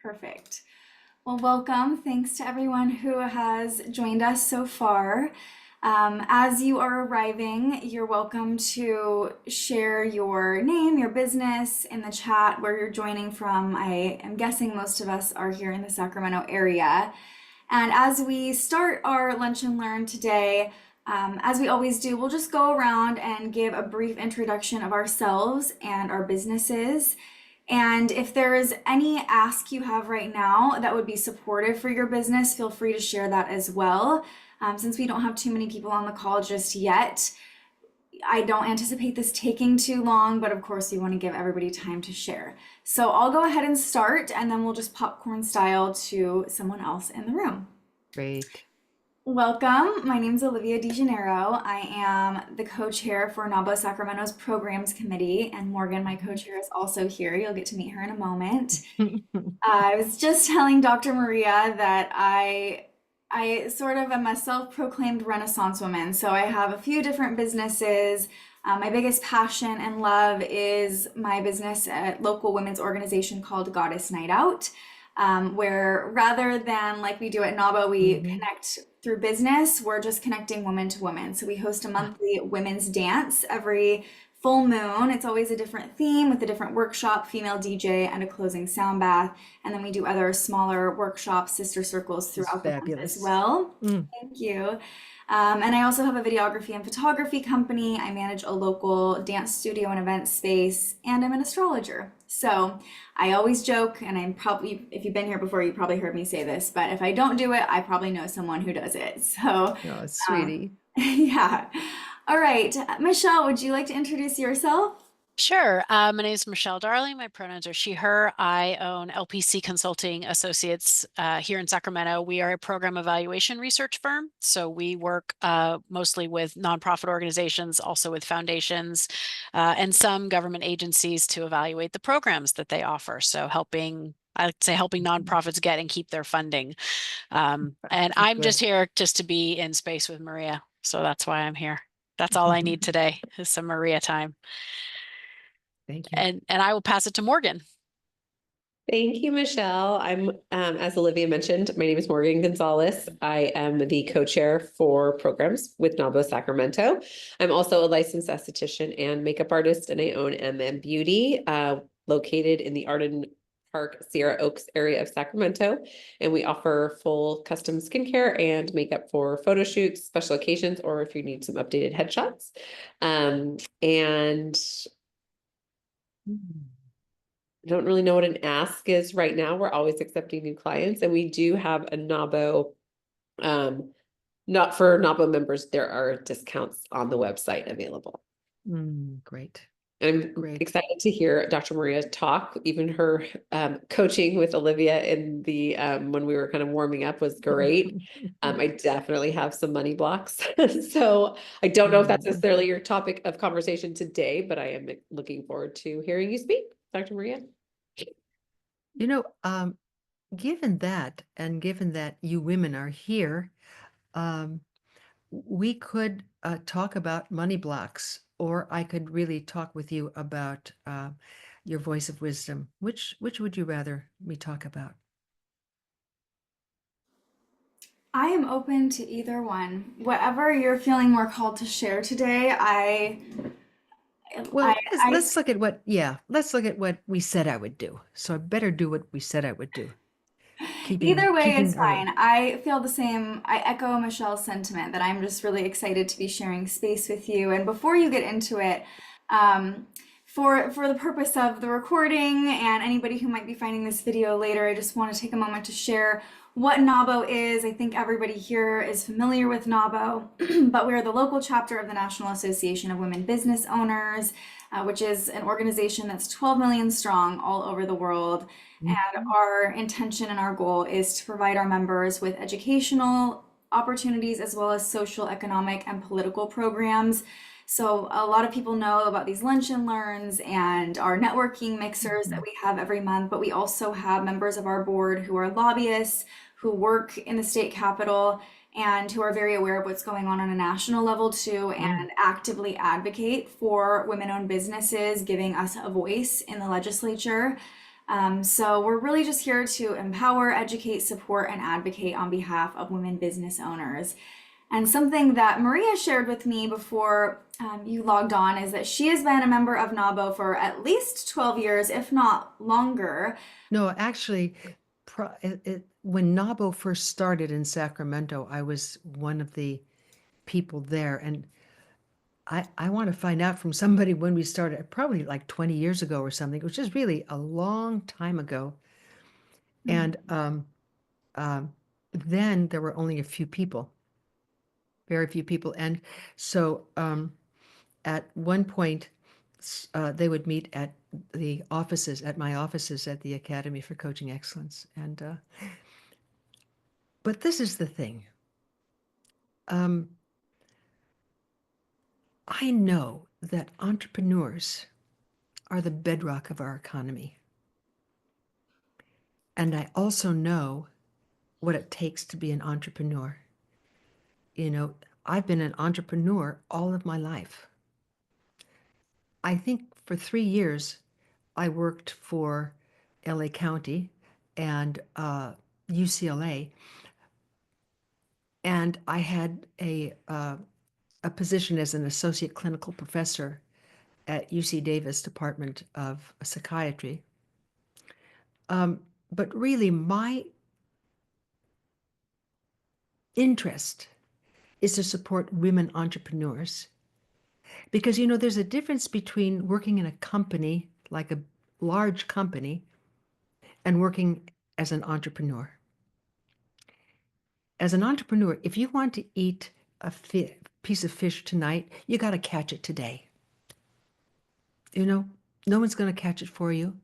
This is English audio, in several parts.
Perfect. Well, welcome. Thanks to everyone who has joined us so far. As you are arriving, you're welcome to share your name, your business in the chat where you're joining from. I am guessing most of us are here in the Sacramento area. And as we start our Lunch and Learn today, as we always do, we'll just go around and give a brief introduction of ourselves and our businesses. And if there's any ask you have right now that would be supportive for your business, feel free to share that as well. Since we don't have too many people on the call just yet, I don't anticipate this taking too long, but of course we want to give everybody time to share. So I'll go ahead and start, and then we'll just popcorn style to someone else in the room. Great. Welcome. My name is Olivia DeGennaro. I am the co-chair for NAWBO Sacramento's Programs Committee, and Morgan, my co-chair, is also here. You'll get to meet her in a moment. I was just telling Dr. Maria that I sort of am a self-proclaimed Renaissance woman. So I have a few different businesses. My biggest passion and love is my business at local women's organization called Goddess Night Out, where rather than like we do at NAWBO, we connect through business, we're just connecting woman to woman. So we host a monthly women's dance every full moon. It's always a different theme with a different workshop, female DJ, and a closing sound bath. And then we do other smaller workshops, sister circles throughout the month as well. Thank you. And I also have a videography and photography company. I manage a local dance studio and event space, and I'm an astrologer. So I always joke, and I'm probably, if you've been here before, you probably heard me say this, but if I don't do it, I probably know someone who does it. So, Oh, sweetie. yeah. All right. Michelle, would you like to introduce yourself? Sure. My name is Michelle Darling. My pronouns are she, her. I own LPC Consulting Associates here in Sacramento. We are a program evaluation research firm. So we work mostly with nonprofit organizations, also with foundations and some government agencies to evaluate the programs that they offer. So I like to say helping nonprofits get and keep their funding. And I'm just here just to be in space with Maria. So that's why I'm here. That's all I need today is some Maria time. Thank you. And I will pass it to Morgan. Thank you, Michelle. I'm, as Olivia mentioned, my name is Morgan Gonzalez. I am the co-chair for programs with NAWBO Sacramento. I'm also a licensed esthetician and makeup artist, and I own MM Beauty, located in the Arden Park, Sierra Oaks area of Sacramento. And we offer full custom skincare and makeup for photo shoots, special occasions, or if you need some updated headshots. And I don't really know what an ask is right now. We're always accepting new clients, and we do have a NAWBO, not for NAWBO members, there are discounts on the website available. Great. I'm excited to hear Dr. Maria talk. Even her coaching with Olivia in the when we were kind of warming up was great. I definitely have some money blocks. So I don't know if that's necessarily your topic of conversation today, but I am looking forward to hearing you speak, Dr. Maria. You know, given that, and given that you women are here, we could talk about money blocks, or I could really talk with you about your voice of wisdom. Which would you rather me talk about? I am open to either one. Whatever you're feeling more called to share today, Well, let's look at let's look at what we said I would do. So I better do what we said I would do. Either way is fine. I feel the same. I echo Michelle's sentiment that I'm just really excited to be sharing space with you. And before you get into it, for the purpose of the recording and anybody who might be finding this video later, I just want to take a moment to share what NAWBO is. I think everybody here is familiar with NAWBO, but we're the local chapter of the National Association of Women Business Owners, which is an organization that's 12 million strong all over the world. And our intention and our goal is to provide our members with educational opportunities as well as social, economic, and political programs. So a lot of people know about these lunch and learns and our networking mixers that we have every month, but we also have members of our board who are lobbyists, who work in the state capitol, and who are very aware of what's going on a national level too, and actively advocate for women-owned businesses, giving us a voice in the legislature. So we're really just here to empower, educate, support, and advocate on behalf of women business owners. And something that Maria shared with me before you logged on is that she has been a member of NAWBO for at least 12 years, if not longer. No, actually, when NAWBO first started in Sacramento, I was one of the people there. And I want to find out from somebody when we started, probably like 20 years ago or something, which is really a long time ago. And then there were only a few people, very few people. And so at one point, they would meet at the offices, at my offices at the Academy for Coaching Excellence. And but this is the thing. I know that entrepreneurs are the bedrock of our economy. And I also know what it takes to be an entrepreneur. You know, I've been an entrepreneur all of my life. I think for 3 years, I worked for LA County and UCLA, and I had a position as an associate clinical professor at UC Davis Department of Psychiatry. But really, my interest is to support women entrepreneurs. Because, you know, there's a difference between working in a company, like a large company, and working as an entrepreneur. As an entrepreneur, if you want to eat a piece of fish tonight, you got to catch it today. You know, no one's going to catch it for you.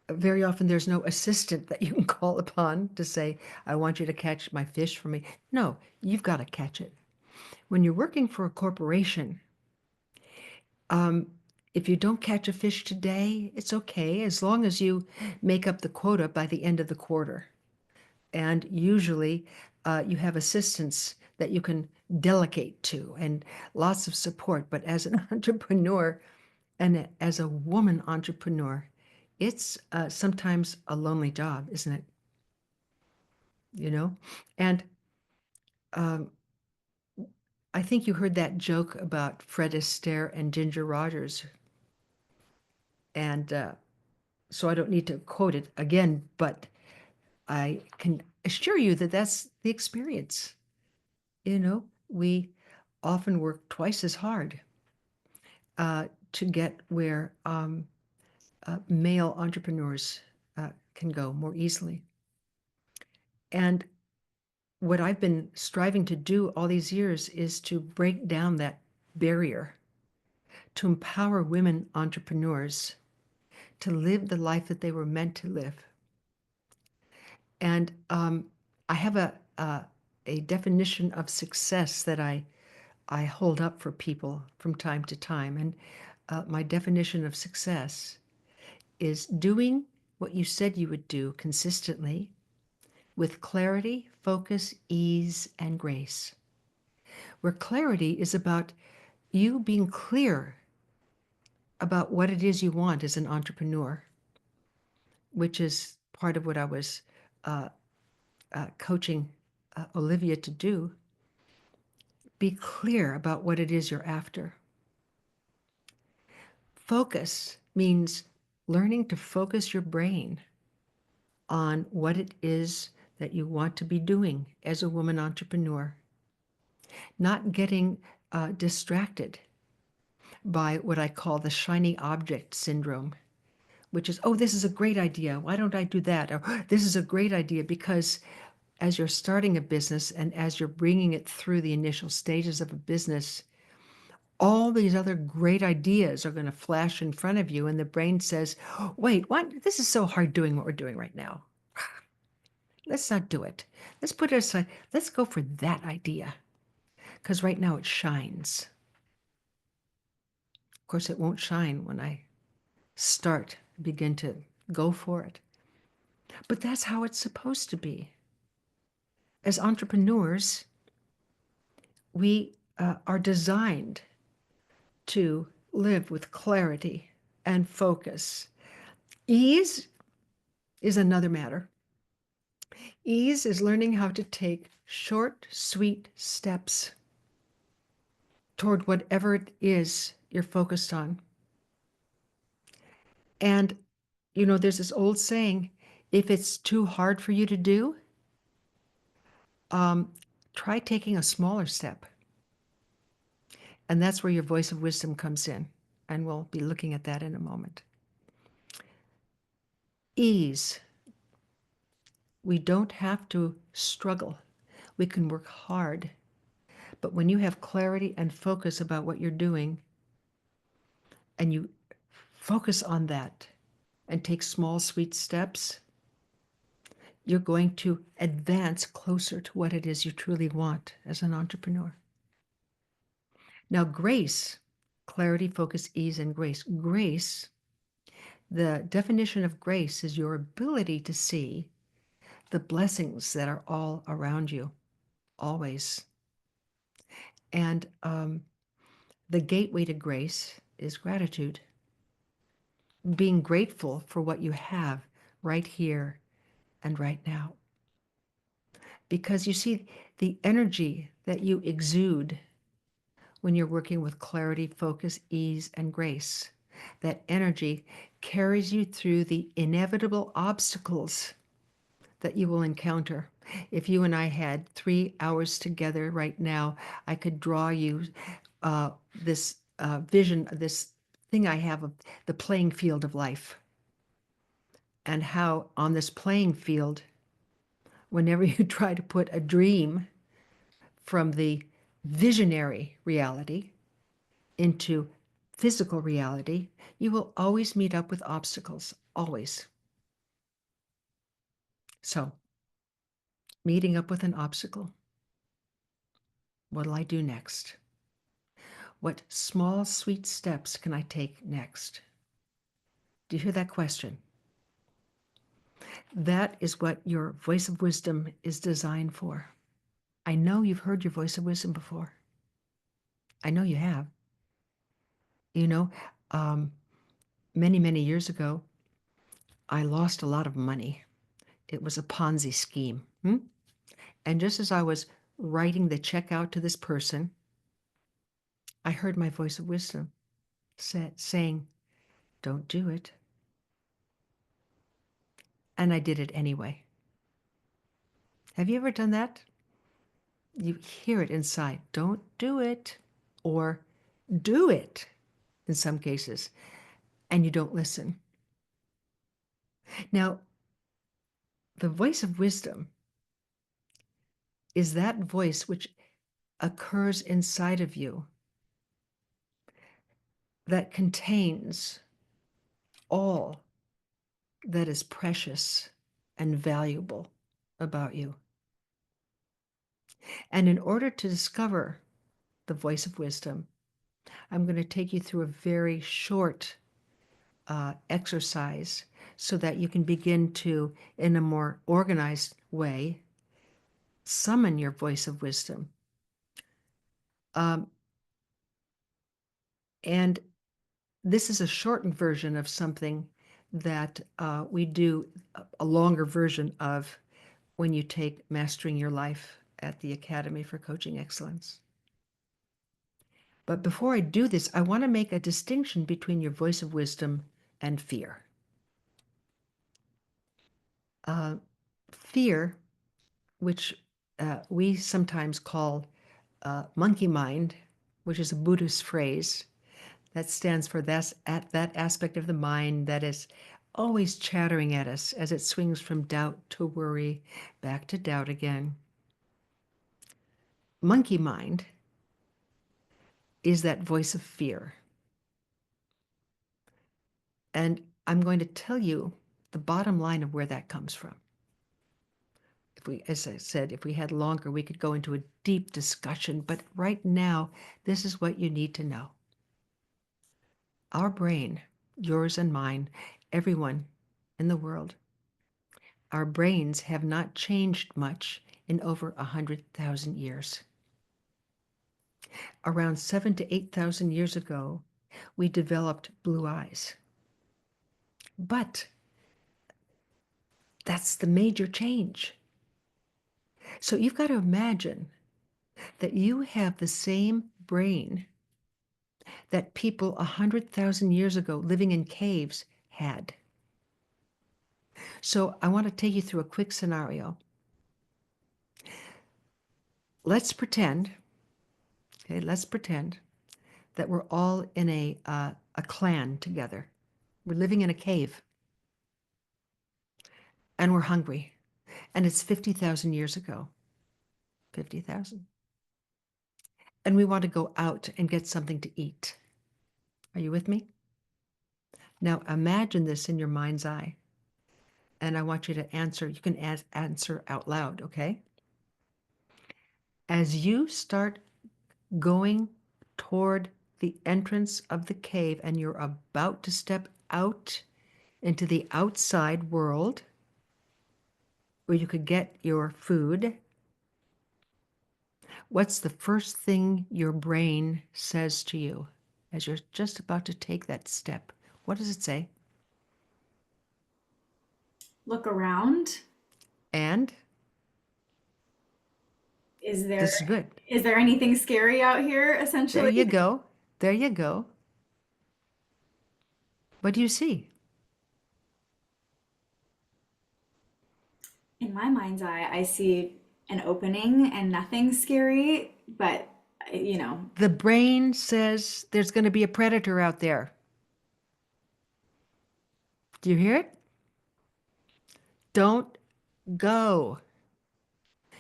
Very often there's no assistant that you can call upon to say, I want you to catch my fish for me. No, you've got to catch it. When you're working for a corporation, if you don't catch a fish today, it's okay, as long as you make up the quota by the end of the quarter. And usually you have assistants that you can delegate to and lots of support. But as an entrepreneur and as a woman entrepreneur, it's sometimes a lonely job, isn't it? You know? And I think you heard that joke about Fred Astaire and Ginger Rogers. And so I don't need to quote it again, but I can assure you that that's the experience. You know, we often work twice as hard to get where male entrepreneurs can go more easily. And what I've been striving to do all these years is to break down that barrier, to empower women entrepreneurs to live the life that they were meant to live. And I have a definition of success that I hold up for people from time to time. And my definition of success is doing what you said you would do consistently with clarity, focus, ease, and grace. Where clarity is about you being clear about what it is you want as an entrepreneur, which is part of what I was coaching Olivia to do. Be clear about what it is you're after. Focus means learning to focus your brain on what it is that you want to be doing as a woman entrepreneur. Not getting distracted by what I call the shiny object syndrome, which is, oh, this is a great idea. Why don't I do that? Or this is a great idea, because as you're starting a business and as you're bringing it through the initial stages of a business, all these other great ideas are going to flash in front of you. And the brain says, wait, what? This is so hard doing what we're doing right now. Let's not do it. Let's put it aside. Let's go for that idea, because right now it shines. Of course, it won't shine when I begin to go for it. But that's how it's supposed to be. As entrepreneurs, we are designed to live with clarity and focus Ease is another matter. Ease is learning how to take short, sweet steps toward whatever it is you're focused on. And, you know, there's this old saying, if it's too hard for you to do, try taking a smaller step. And that's where your voice of wisdom comes in. And we'll be looking at that in a moment. Ease. We don't have to struggle. We can work hard. But when you have clarity and focus about what you're doing, and you focus on that and take small, sweet steps, you're going to advance closer to what it is you truly want as an entrepreneur. Now, grace, clarity, focus, ease, and grace. Grace, the definition of grace is your ability to see the blessings that are all around you, always. And the gateway to grace is gratitude. Being grateful for what you have right here and right now. Because you see, the energy that you exude when you're working with clarity, focus, ease, and grace, that energy carries you through the inevitable obstacles that you will encounter. If you and I had 3 hours together right now, I could draw you this vision, this thing I have of the playing field of life, and how on this playing field, whenever you try to put a dream from the visionary reality into physical reality, you will always meet up with obstacles, always. So, meeting up with an obstacle, what'll I do next? What small, sweet steps can I take next? Do you hear that question? That is what your voice of wisdom is designed for. I know you've heard your voice of wisdom before. I know you have. You know, many, many years ago, I lost a lot of money. It was a Ponzi scheme. And just as I was writing the check out to this person, I heard my voice of wisdom saying, don't do it. And I did it anyway. Have you ever done that? You hear it inside, don't do it, or do it in some cases, and you don't listen. Now, the voice of wisdom is that voice which occurs inside of you that contains all that is precious and valuable about you. And in order to discover the voice of wisdom, I'm going to take you through a very short exercise so that you can begin to, in a more organized way, summon your voice of wisdom. And this is a shortened version of something that we do, a longer version of when you take Mastering Your Life at the Academy for Coaching Excellence. But before I do this, I want to make a distinction between your voice of wisdom and fear. Fear, which we sometimes call monkey mind, which is a Buddhist phrase that stands for that aspect of the mind that is always chattering at us as it swings from doubt to worry, back to doubt again. Monkey mind is that voice of fear. And I'm going to tell you the bottom line of where that comes from. If we, as I said, if we had longer, we could go into a deep discussion, but right now, this is what you need to know. Our brain, yours and mine, everyone in the world, our brains have not changed much in over 100,000 years. Around 7,000 to 8,000 years ago, we developed blue eyes. But That's the major change. So you've got to imagine that you have the same brain that people 100,000 years ago living in caves had. So I want to take you through a quick scenario. Let's pretend that we're all in a clan together. We're living in a cave and we're hungry. And it's 50,000 years ago. 50,000. And we want to go out and get something to eat. Are you with me? Now imagine this in your mind's eye. And I want you to answer. You can answer out loud, okay? As you start going toward the entrance of the cave and you're about to step out into the outside world where you could get your food, what's the first thing your brain says to you as you're just about to take that step? What does it say? Look around. And Is there this is good. is there anything scary out here, There essentially? you go. There you go. What do you see? In my mind's eye, I see an opening and nothing scary, but you know, The brain says there's going to be a predator out there. Do you hear it? Don't go.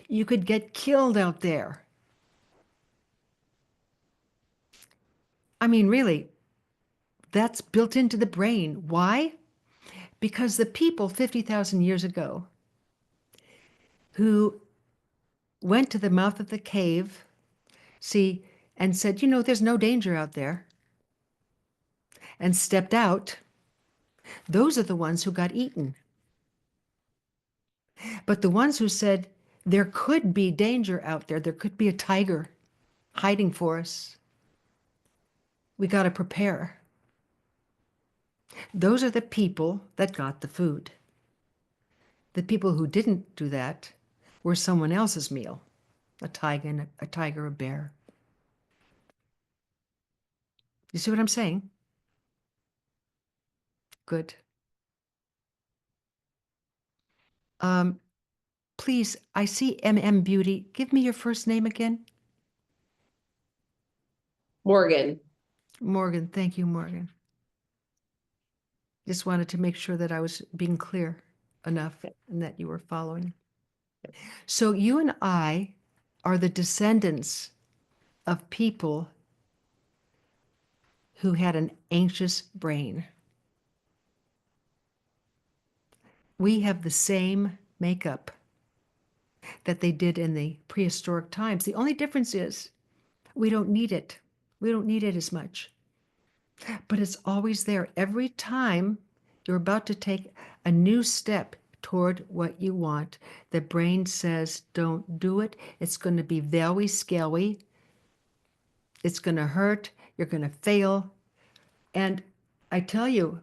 You could get killed out there. I mean, really, that's built into the brain. Why? Because the people 50,000 years ago who went to the mouth of the cave, see, and said, you know, there's no danger out there, and stepped out, those are the ones who got eaten. But the ones who said, there could be danger out there, there could be a tiger hiding for us, we got to prepare. Those are the people that got the food. The people who didn't do that were someone else's meal, a tiger, a bear. You see what I'm saying? Good. Please, I see MM Beauty. Give me your first name again. Morgan. Morgan. Thank you, Morgan. Just wanted to make sure that I was being clear enough and that you were following. So you and I are the descendants of people who had an anxious brain. We have the same makeup that they did in the prehistoric times. The only difference is we don't need it. We don't need it as much. But it's always there. Every time you're about to take a new step toward what you want, the brain says, don't do it. It's going to be very scary. It's going to hurt. You're going to fail. And I tell you,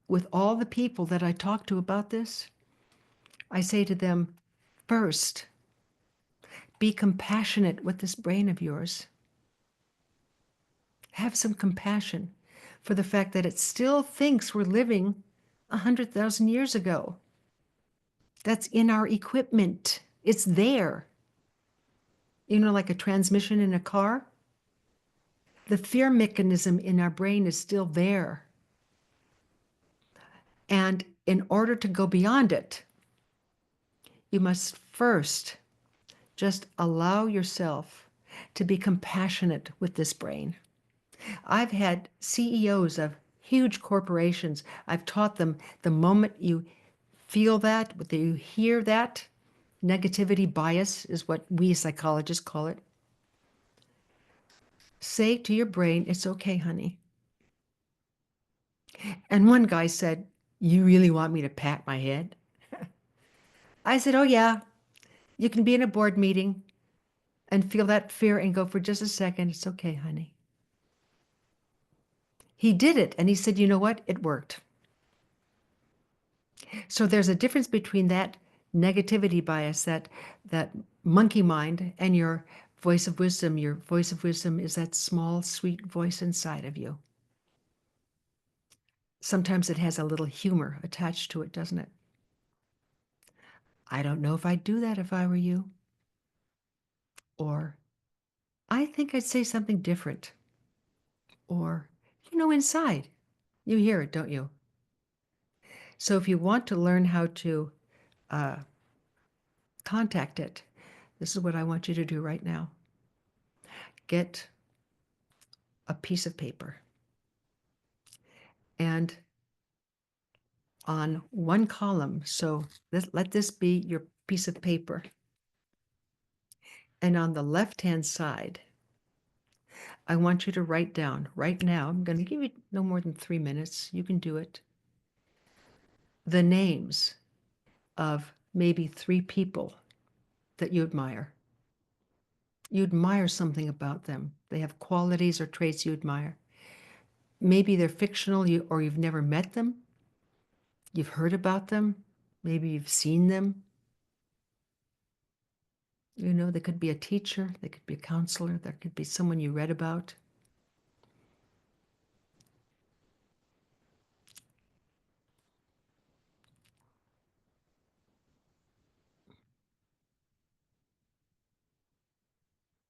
with all the people that I talk to about this, I say to them, first, be compassionate with this brain of yours. Have some compassion for the fact that it still thinks we're living 100,000 years ago. That's in our equipment. It's there. You know, like a transmission in a car? The fear mechanism in our brain is still there. And in order to go beyond it, you must first just allow yourself to be compassionate with this brain. I've had CEOs of huge corporations. I've taught them the moment you feel that, that you hear that, negativity bias is what we psychologists call it. Say to your brain, it's okay, honey. And one guy said, you really want me to pat my head? I said, oh yeah, you can be in a board meeting and feel that fear and go for just a second. It's okay, honey. He did it and he said, you know what? It worked. So there's a difference between that negativity bias, that monkey mind, and your voice of wisdom. Your voice of wisdom is that small, sweet voice inside of you. Sometimes it has a little humor attached to it, doesn't it? I don't know if I'd do that if I were you. Or, I think I'd say something different. Or, inside, you hear it, don't you? So if you want to learn how to contact it, this is what I want you to do right now. Get a piece of paper, and on one column, so let this be your piece of paper, and on the left-hand side, I want you to write down right now, I'm going to give you no more than 3 minutes, you can do it, the names of maybe 3 people that you admire. You admire something about them. They have qualities or traits you admire. Maybe they're fictional, or you've never met them. You've heard about them. Maybe you've seen them. They could be a teacher, they could be a counselor, there could be someone you read about.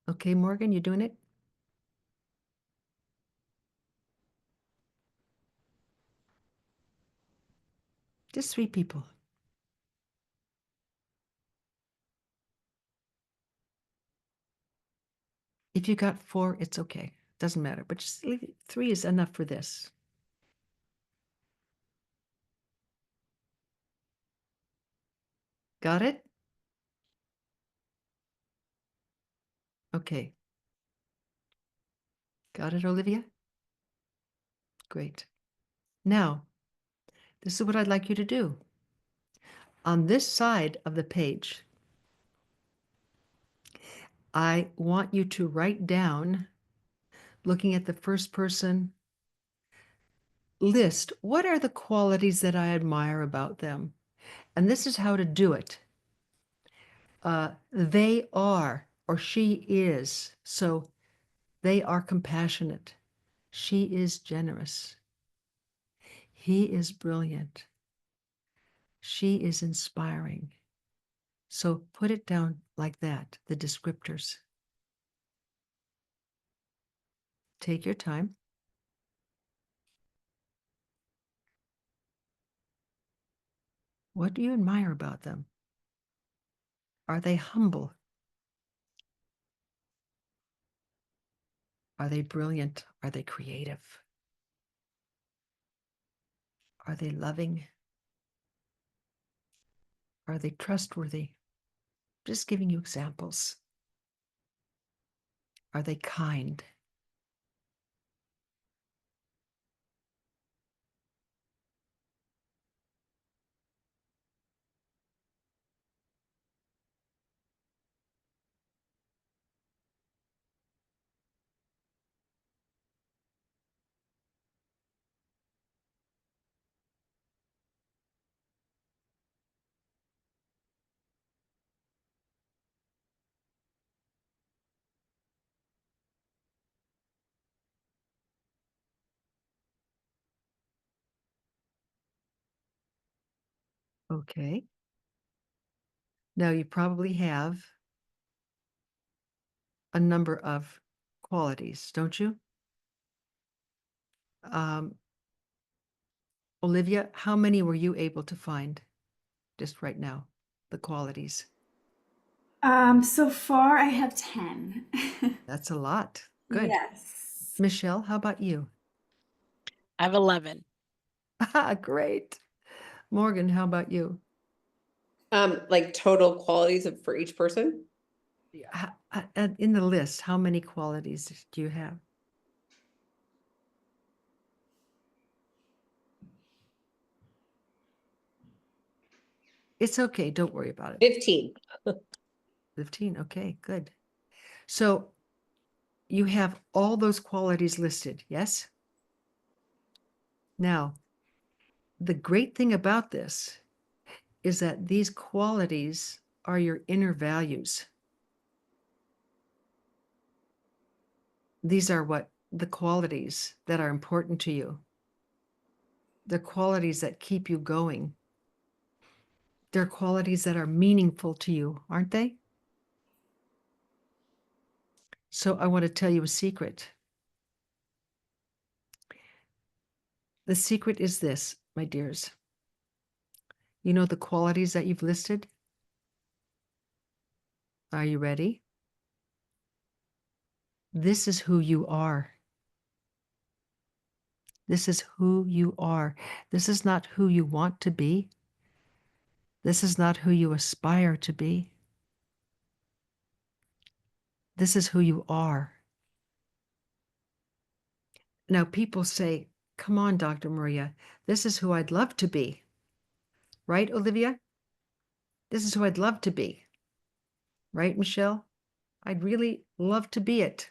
Okay, Morgan, you doing it? Just 3 people. If you got 4, it's okay. Doesn't matter, but just 3 is enough for this. Got it? Okay. Got it, Olivia? Great. Now, this is what I'd like you to do. On this side of the page, I want you to write down, looking at the first person, list what are the qualities that I admire about them. And this is how to do it. They are, or she is. So they are compassionate. She is generous. He is brilliant. She is inspiring. So put it down like that, the descriptors. Take your time. What do you admire about them? Are they humble? Are they brilliant? Are they creative? Are they loving? Are they trustworthy? Just giving you examples. Are they kind? Okay. Now you probably have a number of qualities, don't you? Olivia, how many were you able to find just right now, the qualities? So far I have 10. That's a lot. Good. Yes. Michelle, how about you? I have 11. Great. Morgan, how about you? Like total qualities for each person? In the list, how many qualities do you have? It's okay. Don't worry about it. 15. 15. Okay, good. So you have all those qualities listed, yes? Now, the great thing about this is that these qualities are your inner values. These are what the qualities that are important to you. The qualities that keep you going. They're qualities that are meaningful to you, aren't they? So I want to tell you a secret. The secret is this, my dears. You know the qualities that you've listed? Are you ready? This is who you are. This is who you are. This is not who you want to be. This is not who you aspire to be. This is who you are. Now, people say, come on, Dr. Maria, this is who I'd love to be. Right, Olivia? This is who I'd love to be. Right, Michelle? I'd really love to be it.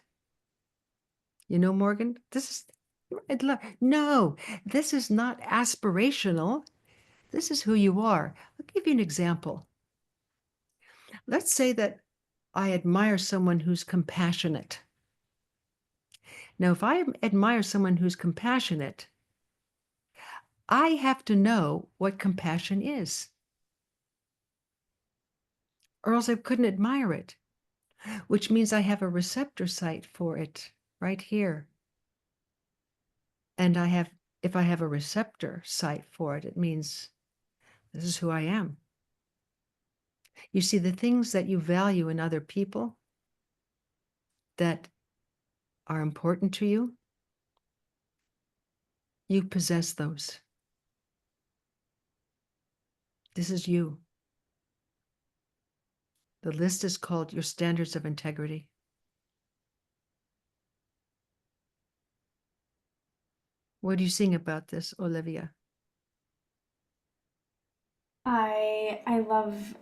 You know, Morgan, no, this is not aspirational. This is who you are. I'll give you an example. Let's say that I admire someone who's compassionate. Now, if I admire someone who's compassionate, I have to know what compassion is, or else I couldn't admire it, which means I have a receptor site for it right here. And if I have a receptor site for it, it means this is who I am. You see, the things that you value in other people that are important to you, you possess those. This is you. The list is called your standards of integrity. What do you think about this, Olivia? I love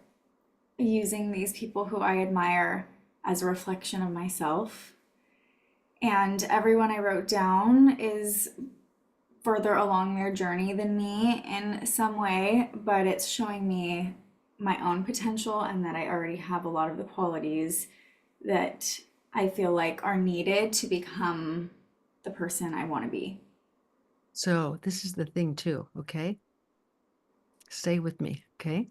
using these people who I admire as a reflection of myself. And everyone I wrote down is further along their journey than me in some way, but it's showing me my own potential and that I already have a lot of the qualities that I feel like are needed to become the person I want to be. So this is the thing too, okay? Stay with me, okay?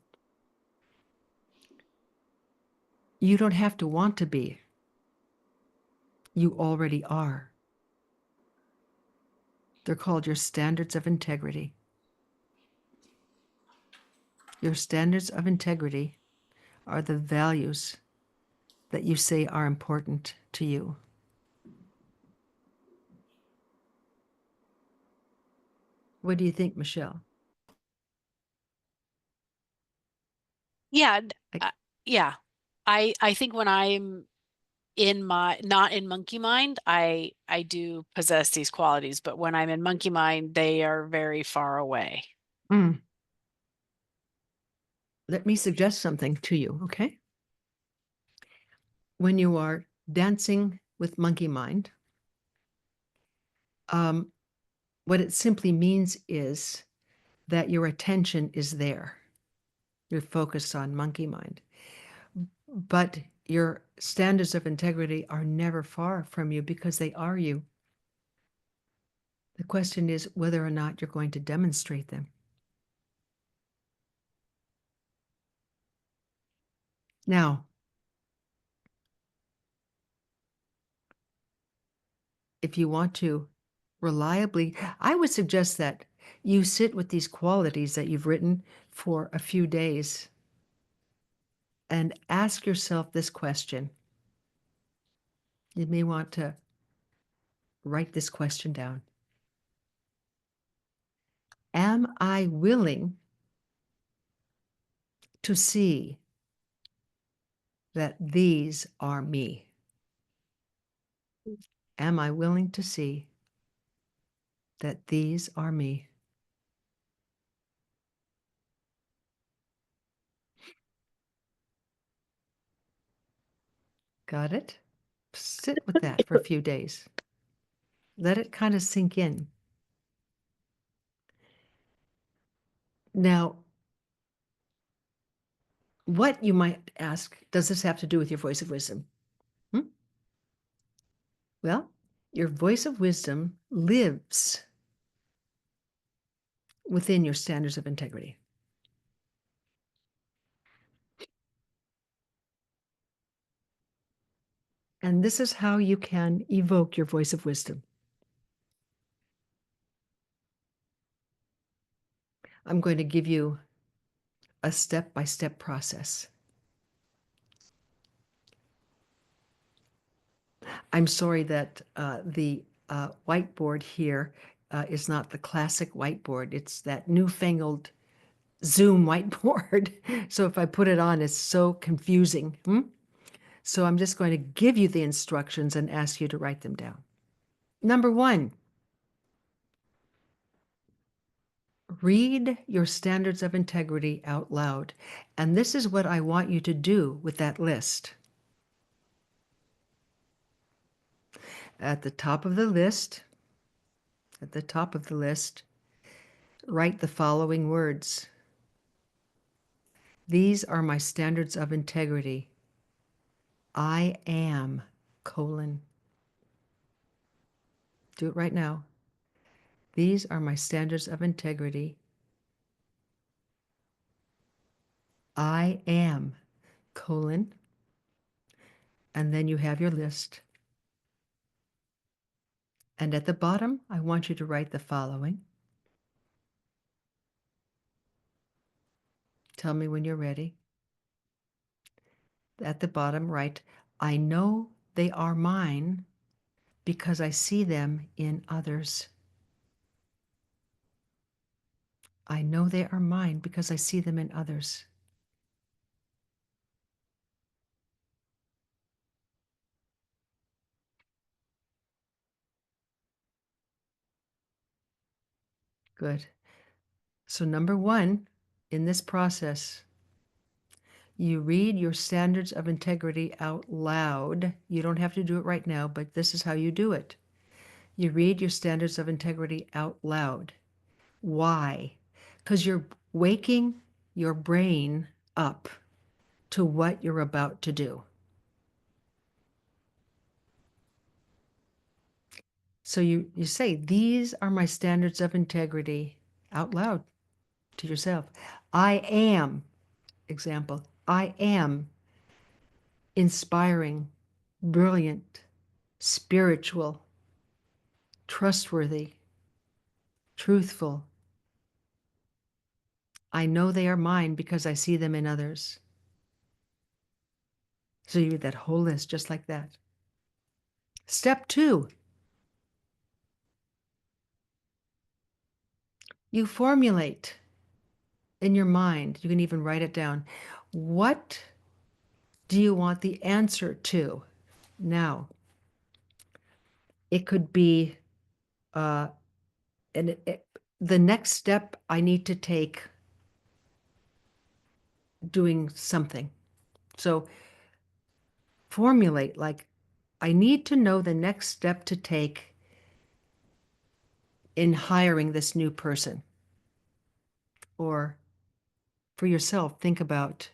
You don't have to want to be. You already are. They're called your standards of integrity. Your standards of integrity are the values that you say are important to you. What do you think, Michelle? Yeah, I- yeah. I think when I'm not in monkey mind, I do possess these qualities, but when I'm in monkey mind, they are very far away. Mm. Let me suggest something to you, okay? When you are dancing with monkey mind, what it simply means is that your attention is there. You're focused on monkey mind. But your standards of integrity are never far from you because they are you. The question is whether or not you're going to demonstrate them. Now, if you want to reliably, I would suggest that you sit with these qualities that you've written for a few days and ask yourself this question. You may want to write this question down. Am I willing to see that these are me? Am I willing to see that these are me? Got it? Sit with that for a few days. Let it kind of sink in. Now, What, you might ask, does this have to do with your voice of wisdom? Well, your voice of wisdom lives within your standards of integrity. And this is how you can evoke your voice of wisdom. I'm going to give you a step-by-step process. I'm sorry that the whiteboard here is not the classic whiteboard. It's that newfangled Zoom whiteboard. So if I put it on, it's so confusing. So I'm just going to give you the instructions and ask you to write them down. Number 1, read your standards of integrity out loud. And this is what I want you to do with that list. At the top of the list, write the following words. These are my standards of integrity. I am, colon. Do it right now. These are my standards of integrity. I am, colon. And then you have your list. And at the bottom, I want you to write the following. Tell me when you're ready. At the bottom, write, I know they are mine because I see them in others. I know they are mine because I see them in others. Good. So number 1 in this process, you read your standards of integrity out loud. You don't have to do it right now, but this is how you do it. You read your standards of integrity out loud. Why? Because you're waking your brain up to what you're about to do. So you say, these are my standards of integrity out loud to yourself. I am, example, I am inspiring, brilliant, spiritual, trustworthy, truthful. I know they are mine because I see them in others. So you read that whole list just like that. Step 2, you formulate in your mind, you can even write it down. What do you want the answer to? Now, it could be the next step I need to take doing something. So formulate, like, I need to know the next step to take in hiring this new person. Or for yourself, think about,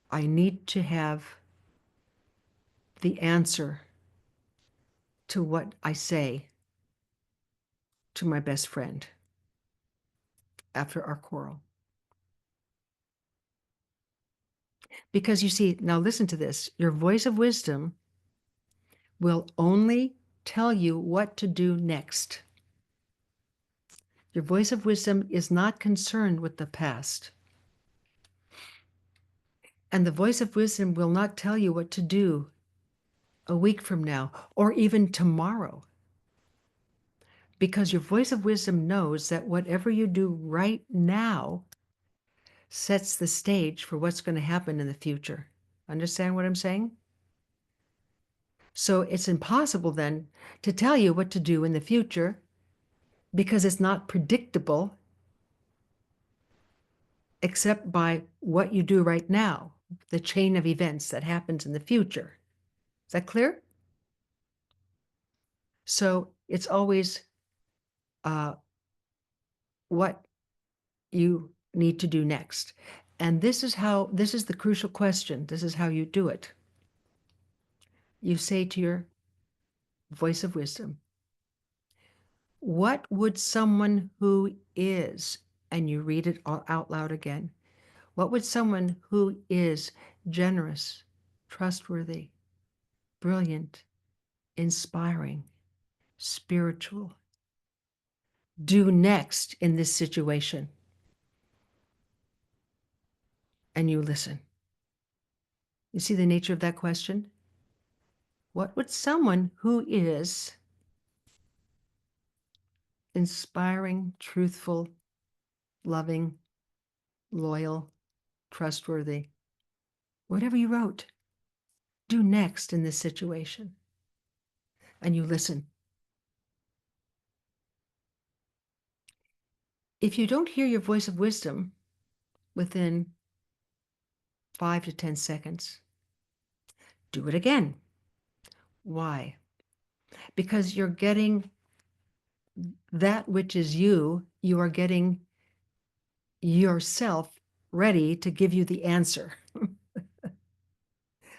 I need to have the answer to what I say to my best friend after our quarrel. Because you see, now listen to this, your voice of wisdom will only tell you what to do next. Your voice of wisdom is not concerned with the past. And the voice of wisdom will not tell you what to do a week from now or even tomorrow. Because your voice of wisdom knows that whatever you do right now sets the stage for what's going to happen in the future. Understand what I'm saying? So it's impossible then to tell you what to do in the future because it's not predictable except by what you do right now, the chain of events that happens in the future. Is that clear? So it's always what you need to do next? And this is the crucial question. This is how you do it. You say to your voice of wisdom, what would someone who is, and you read it out loud again, what would someone who is generous, trustworthy, brilliant, inspiring, spiritual, do next in this situation? And you listen. You see the nature of that question? What would someone who is inspiring, truthful, loving, loyal, trustworthy, whatever you wrote, do next in this situation? And you listen. If you don't hear your voice of wisdom within 5 to 10 seconds, do it again. Why? Because you're getting that which is you, you are getting yourself ready to give you the answer.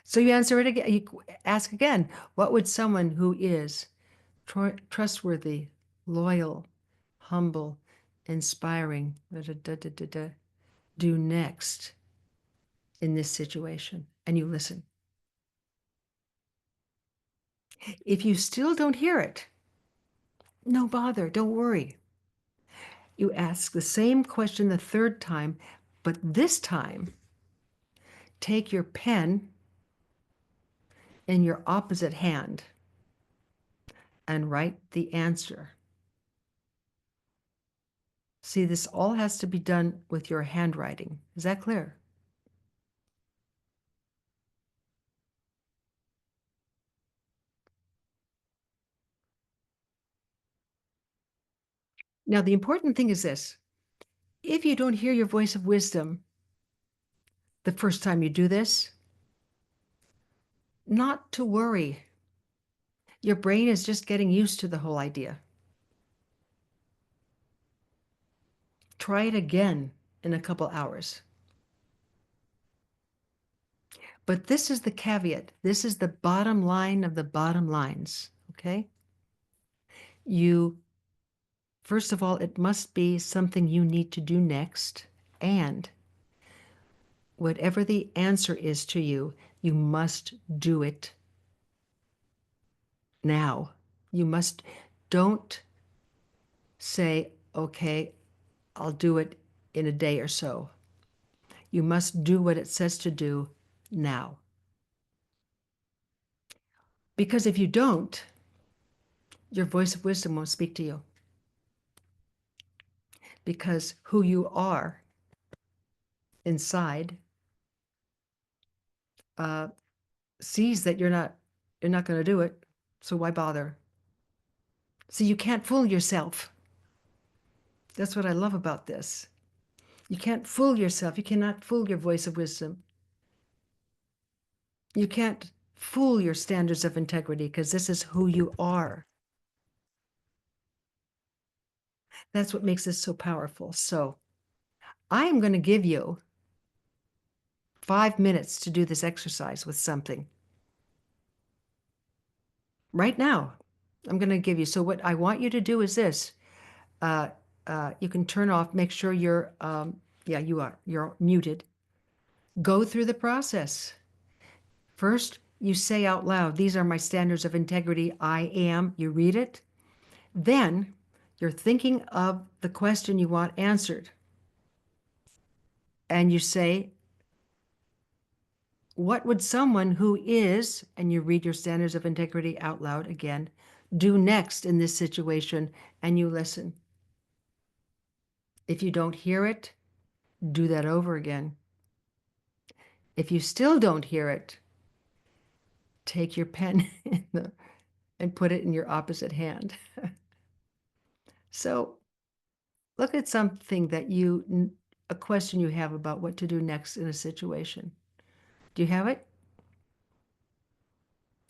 So you answer it again, you ask again, what would someone who is trustworthy, loyal, humble, inspiring, do next in this situation? And you listen. If you still don't hear it, no bother, don't worry. You ask the same question the third time, but this time, take your pen in your opposite hand and write the answer. See, this all has to be done with your handwriting. Is that clear? Now, the important thing is this. If you don't hear your voice of wisdom the first time you do this, not to worry. Your brain is just getting used to the whole idea. Try it again in a couple hours. But this is the caveat. This is the bottom line of the bottom lines, okay? First of all, it must be something you need to do next. And whatever the answer is to you, you must do it now. Don't say, okay, I'll do it in a day or so. You must do what it says to do now. Because if you don't, your voice of wisdom won't speak to you. Because who you are inside sees that you're not going to do it, so why bother? See, you can't fool yourself. That's what I love about this. You can't fool yourself. You cannot fool your voice of wisdom. You can't fool your standards of integrity because this is who you are. That's what makes this so powerful. So I am going to give you 5 minutes to do this exercise with something. Right now, I'm going to give you. So what I want you to do is this. You can turn off, make sure you're muted. Go through the process. First, you say out loud, these are my standards of integrity, I am. You read it. Then you're thinking of the question you want answered. And you say, what would someone who is, and you read your standards of integrity out loud again, do next in this situation, and you listen. If you don't hear it, do that over again. If you still don't hear it, take your pen and put it in your opposite hand. So look at something a question you have about what to do next in a situation. Do you have it?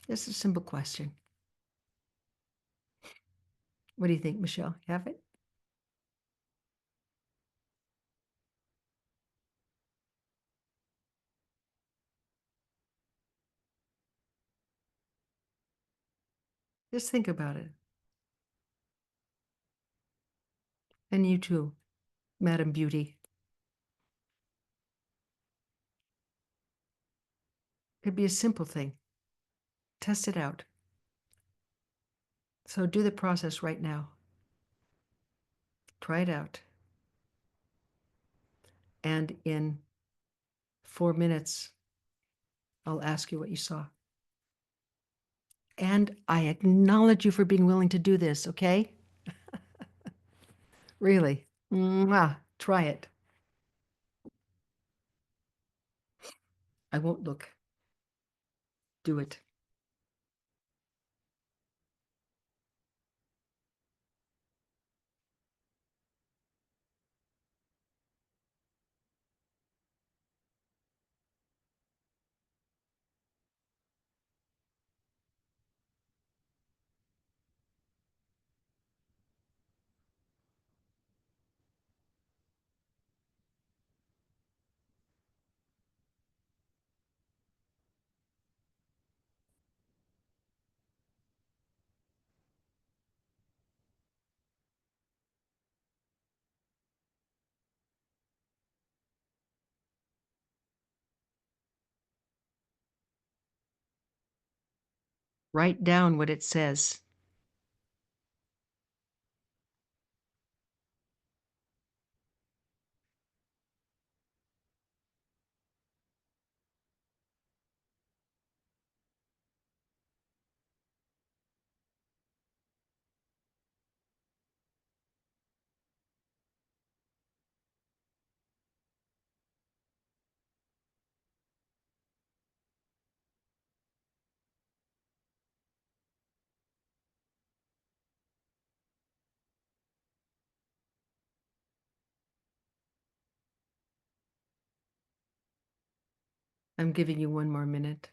It's a simple question. What do you think, Michelle? You have it? Just think about it. And you too, Madam Beauty. Could be a simple thing. Test it out. So do the process right now. Try it out. And in 4 minutes, I'll ask you what you saw. And I acknowledge you for being willing to do this, okay? Really. Mwah. Try it. I won't look. Do it. Write down what it says. I'm giving you 1 more minute.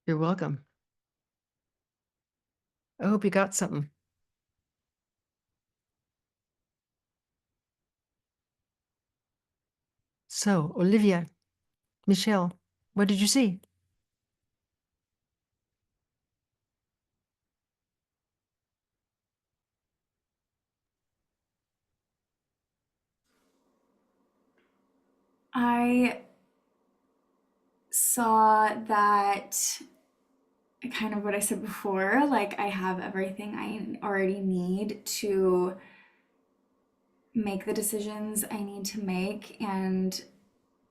You're welcome. I hope you got something. So, Olivia, Michelle, what did you see? I saw that kind of what I said before, like I have everything I already need to make the decisions I need to make. And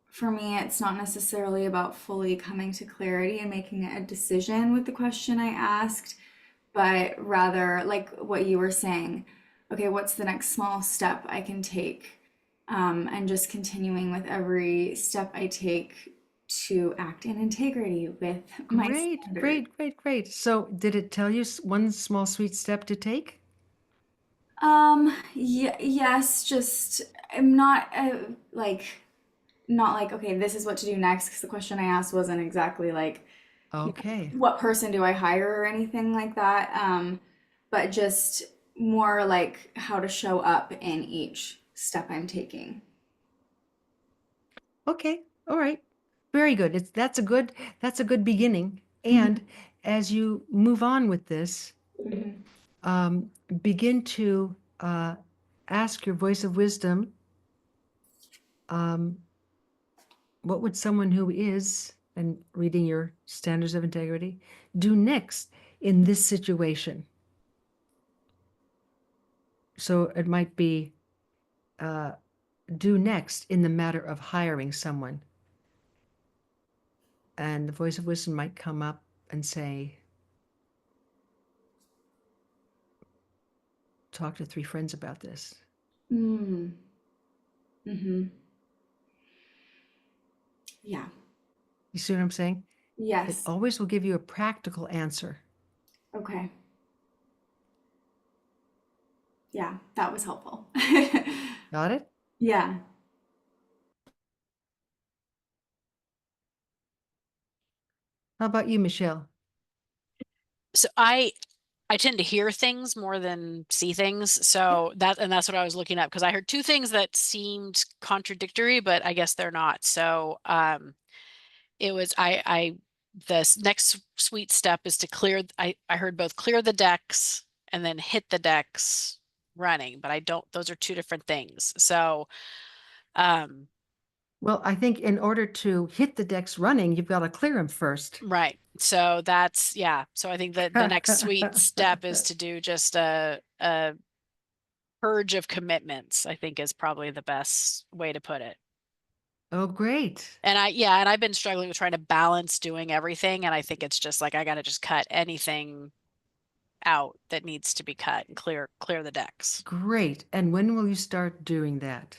for me, it's not necessarily about fully coming to clarity and making a decision with the question I asked, but rather like what you were saying. Okay, what's the next small step I can take? And just continuing with every step I take to act in integrity with my Great, standards. great, great, great. So, did it tell you one small sweet step to take? Yeah, yes, just I'm not like not like okay, this is what to do next because the question I asked wasn't exactly like Okay. what person do I hire or anything like that. But just more like how to show up in each step I'm taking. Okay. All right. Very good. That's a good beginning. And Mhm. as you move on with this, Mhm. begin to ask your voice of wisdom, um, what would someone who is, and reading your standards of integrity, do next in this situation? So it might be do next in the matter of hiring someone. And the voice of wisdom might come up and say, talk to 3 friends about this. Mm. Mm-hmm. Yeah. You see what I'm saying? It Yes. always will give you a practical answer. Okay. Yeah, that was helpful. Got it? Yeah. How about you, Michelle? So I tend to hear things more than see things. So that's what I was looking at, because I heard two things that seemed contradictory, but I guess they're not. So it was the next sweet step is to clear. I heard both clear the decks and then hit the decks running, but I don't. Those are two different things. So Well, I think in order to hit the decks running, you've got to clear them first. right. So that's, yeah. So I think that the next sweet step is to do just a purge of commitments, I think is probably the best way to put it. Oh, great. And I've been struggling with trying to balance doing everything. And I think it's just like, I got to just cut anything out that needs to be cut and clear the decks. Great. And when will you start doing that?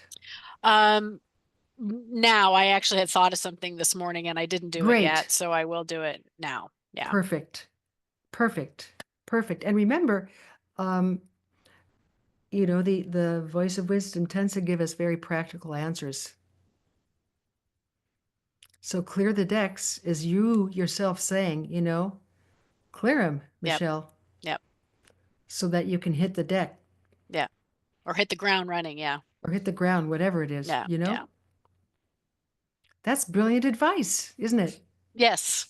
Now I actually had thought of something this morning and I didn't do it Great. yet. So I will do it now. Yeah. Perfect. Perfect. Perfect. And remember, you know, the voice of wisdom tends to give us very practical answers. So clear the decks is you yourself saying, you know, clear them, Michelle. Yep. So that you can hit the deck. Yeah. Or hit the ground running. Yeah. Or hit the ground, whatever it is, Yeah. you know? Yeah. That's brilliant advice, isn't it? Yes.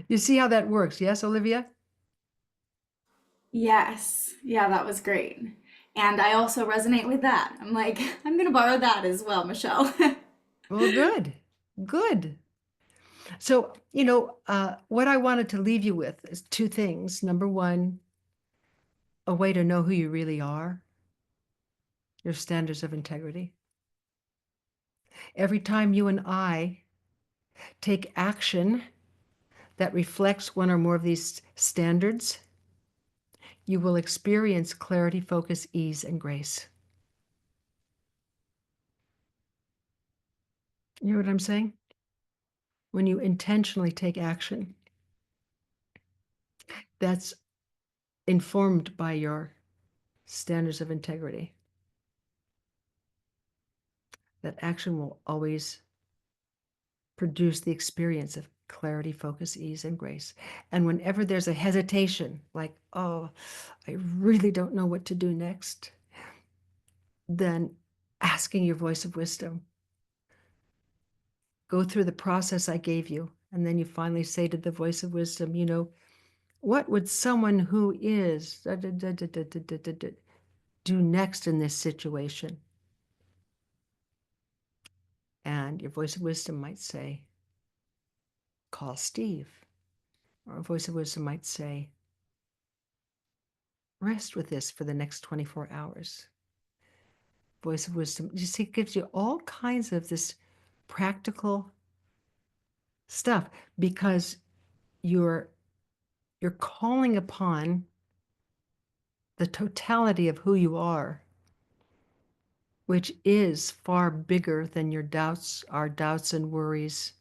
You see how that works, yes, Olivia? Yes. Yeah, that was great. And I also resonate with that. I'm like, I'm gonna borrow that as well, Michelle. Well, good. Good. So, you know, what I wanted to leave you with is 2 things. Number 1, a way to know who you really are, your standards of integrity. Every time you and I take action that reflects one or more of these standards, you will experience clarity, focus, ease, and grace. You know what I'm saying? When you intentionally take action, that's informed by your standards of integrity. That action will always produce the experience of clarity, focus, ease, and grace. And whenever there's a hesitation, like, oh, I really don't know what to do next, then asking your voice of wisdom, go through the process I gave you. And then you finally say to the voice of wisdom, you know, what would someone who is do next in this situation? And your voice of wisdom might say, call Steve. Or a voice of wisdom might say, rest with this for the next 24 hours. Voice of wisdom, you see, it gives you all kinds of this practical stuff because you're calling upon the totality of who you are, which is far bigger than your doubts, our doubts and worries.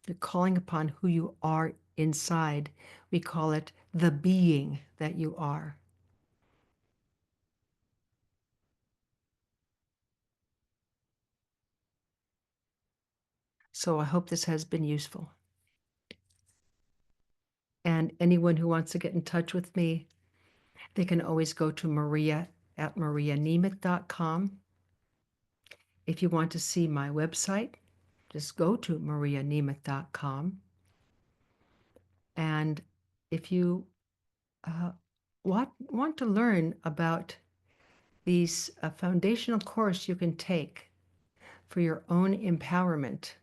You're calling upon who you are inside. We call it the being that you are. So I hope this has been useful. And anyone who wants to get in touch with me, they can always go to maria@marianemeth.com. If you want to see my website, just go to marianemeth.com. And if you want to learn about these foundational course you can take for your own empowerment,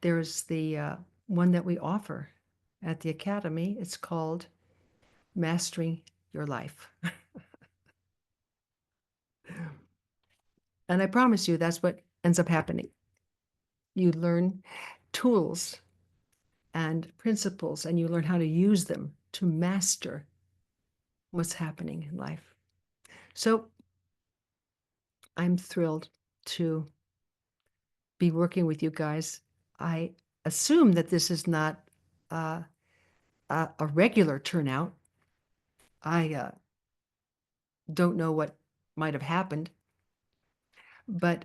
there's the one that we offer at the Academy. It's called Mastering your life. And I promise you, that's what ends up happening. You learn tools and principles, and you learn how to use them to master what's happening in life. So I'm thrilled to be working with you guys. I assume that this is not uh, a regular turnout. I don't know what might have happened, but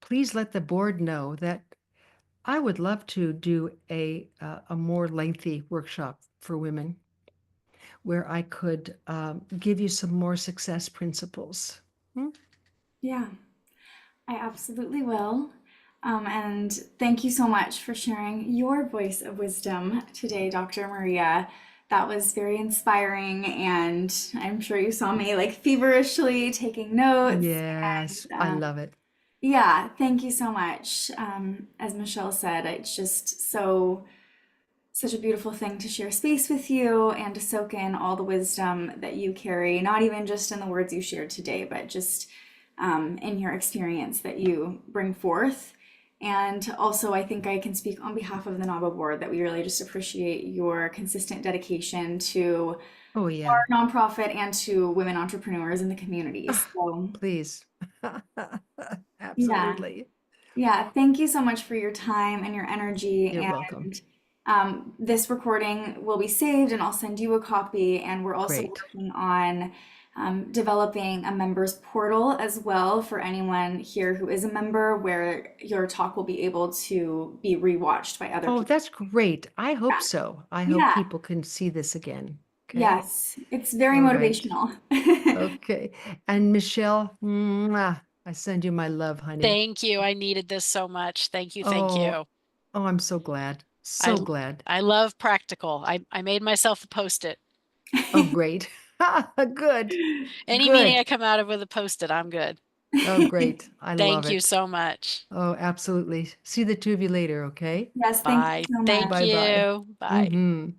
please let the board know that I would love to do a more lengthy workshop for women where I could give you some more success principles. Yeah, I absolutely will. And thank you so much for sharing your voice of wisdom today, Dr. Maria. That was very inspiring, and I'm sure you saw me like feverishly taking notes. Yes, And I love it. yeah, thank you so much. As Michelle said, it's just such a beautiful thing to share space with you and to soak in all the wisdom that you carry, not even just in the words you shared today, but just in your experience that you bring forth. And also, I think I can speak on behalf of the NAWBO board that we really just appreciate your consistent dedication to Oh, our yeah. nonprofit and to women entrepreneurs in the community. So, Please. yeah. Absolutely. Yeah, thank you so much for your time and your energy. You're welcome. And this recording will be saved, and I'll send you a copy. And we're also Great. working on developing a members portal as well for anyone here who is a member, where your talk will be able to be rewatched by other Oh, people. that's great. I hope so. I hope Yeah, people can see this again. Okay. yes, it's very All right. motivational. Okay. And Michelle, mwah, I send you my love, honey. Thank you. I needed this so much. Thank you. Thank Oh, you. oh, I'm so glad. I So glad. I love practical. I made myself a post-it. Oh, great. Good. Any meeting I Good. come out of with a post-it, I'm good. Oh, great. I love Thank you it. so much. Oh, absolutely. See the two of you later, okay? Yes, thank you Bye. so much. Thank Bye-bye. you. Bye. Mm-hmm.